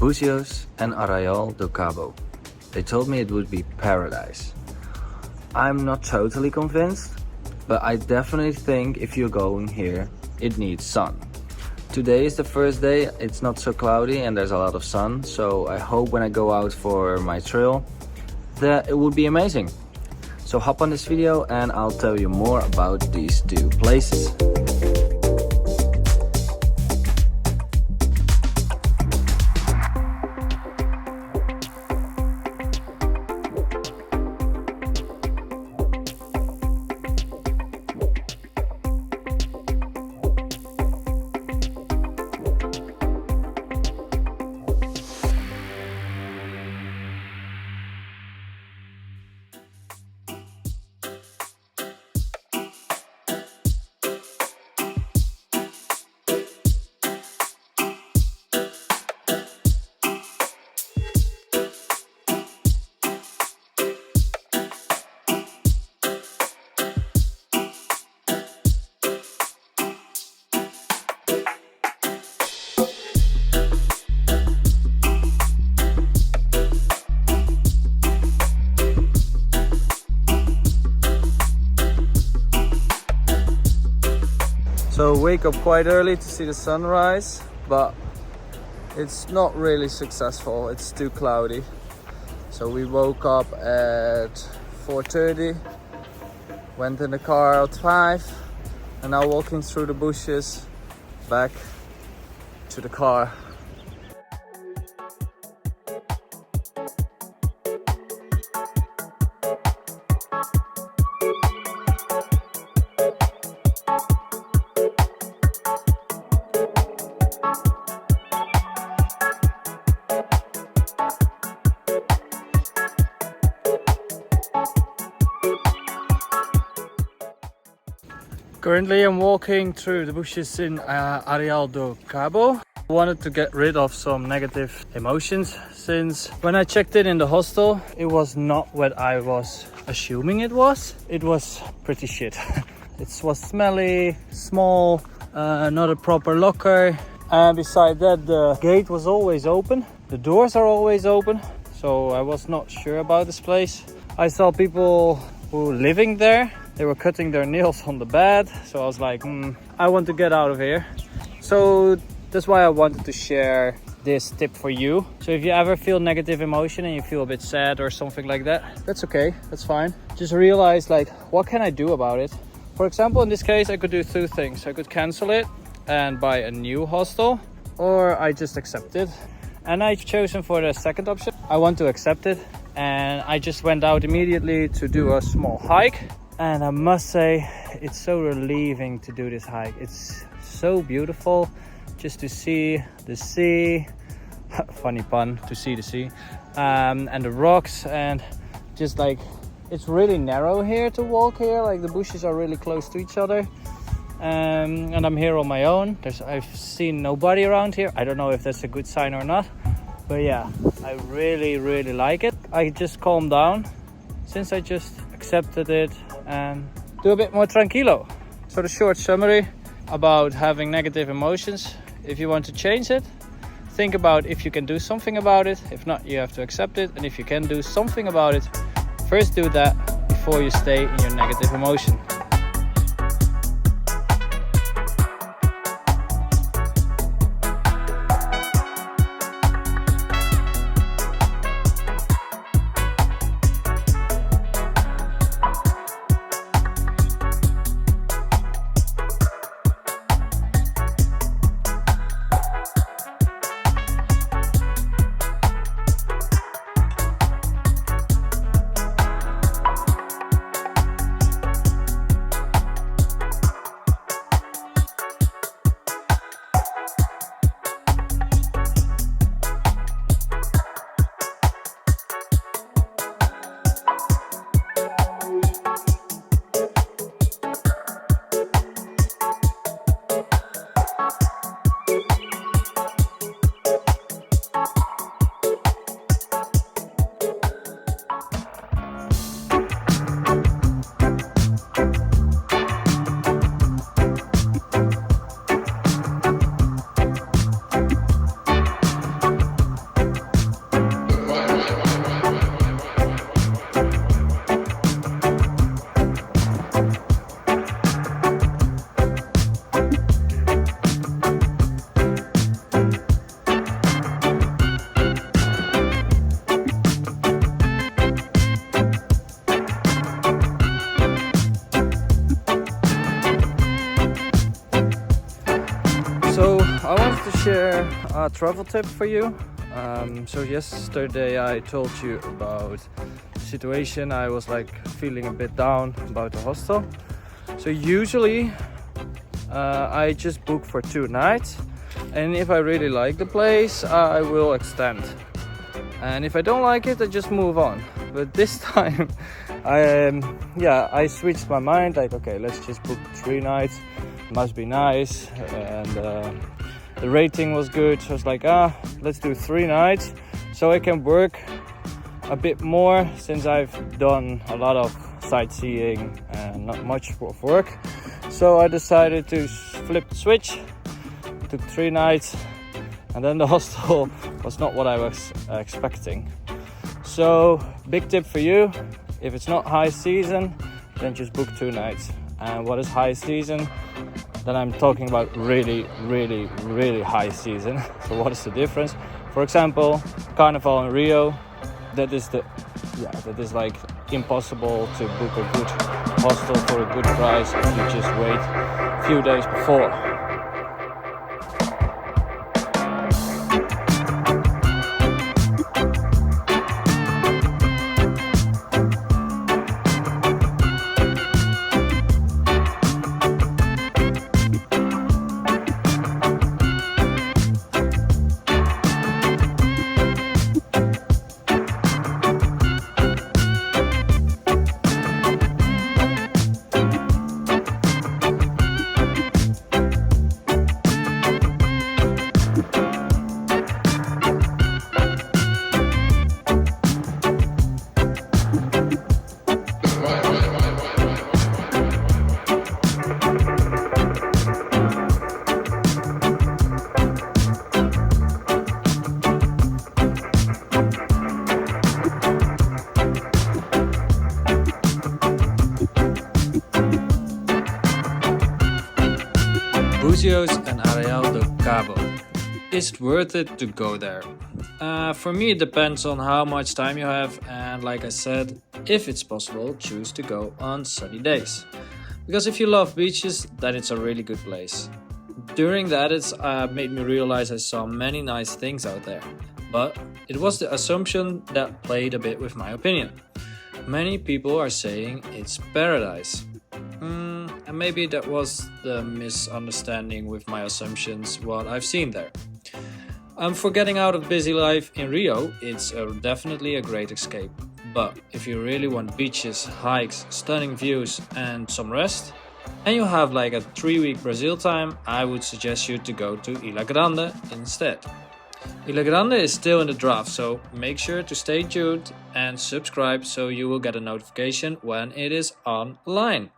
Buzios and Arraial do Cabo. They told me it would be paradise. I'm not totally convinced, but I definitely think if you're going here, it needs sun. Today is the first day, it's not so cloudy and there's a lot of sun, so I hope when I go out for my trail that it would be amazing. So hop on this video and I'll tell you more about these two places. So wake up quite early to see the sunrise, but it's not really successful. It's too cloudy. So we woke up at 4:30, went in the car at 5, and now walking through the bushes back to the car. Currently I'm walking through the bushes in Arraial do Cabo. I wanted to get rid of some negative emotions since when I checked in the hostel, it was not what I was assuming it was. It was pretty shit. It was smelly, small, not a proper locker. And beside that, the gate was always open. The doors are always open. So I was not sure about this place. I saw people who were living there. They were cutting their nails on the bed. So I was like, I want to get out of here. So that's why I wanted to share this tip for you. So if you ever feel negative emotion and you feel a bit sad or something like that, that's okay, that's fine. Just realize like, what can I do about it? For example, in this case, I could do two things. I could cancel it and buy a new hostel, or I just accept it. And I've chosen for the second option. I want to accept it. And I just went out immediately to do a small hike. And I must say, it's so relieving to do this hike. It's so beautiful just to see the sea. Funny pun, to see the sea. And the rocks, and just like, it's really narrow here to walk here. Like the bushes are really close to each other. And I'm here on my own. I've seen nobody around here. I don't know if that's a good sign or not. But yeah, I really, really like it. I just calmed down since I just accepted it and do a bit more tranquilo. So the short summary about having negative emotions: if you want to change it, think about if you can do something about it. If not, you have to accept it. And if you can do something about it, first do that before you stay in your negative emotion. to share a travel tip for you. So yesterday I told you about the situation. I was like feeling a bit down about the hostel. So usually I just book for 2 nights, and if I really like the place, I will extend. And if I don't like it, I just move on. But this time, I switched my mind. Like, okay, let's just book 3 nights. Must be nice, and the rating was good. So I was like, let's do 3 nights, so I can work a bit more since I've done a lot of sightseeing and not much of work. So I decided to flip the switch. Took 3 nights, and then the hostel was not what I was expecting. So big tip for you: if it's not high season, then just book 2 nights. And what is high season? Then I'm talking about really, really, really high season. So what is the difference? For example, Carnival in Rio. That is like impossible to book a good hostel for a good price if you just wait a few days before. Buzios and Arraial do Cabo. Is it worth it to go there? For me, it depends on how much time you have, and like I said, if it's possible, choose to go on sunny days. Because if you love beaches, then it's a really good place. During that, it's made me realize I saw many nice things out there, but it was the assumption that played a bit with my opinion. Many people are saying it's paradise. And maybe that was the misunderstanding with my assumptions, what I've seen there. For getting out of busy life in Rio, it's definitely a great escape. But if you really want beaches, hikes, stunning views and some rest, and you have like a 3-week Brazil time, I would suggest you to go to Ilha Grande instead. Ilha Grande is still in the draft, so make sure to stay tuned and subscribe so you will get a notification when it is online.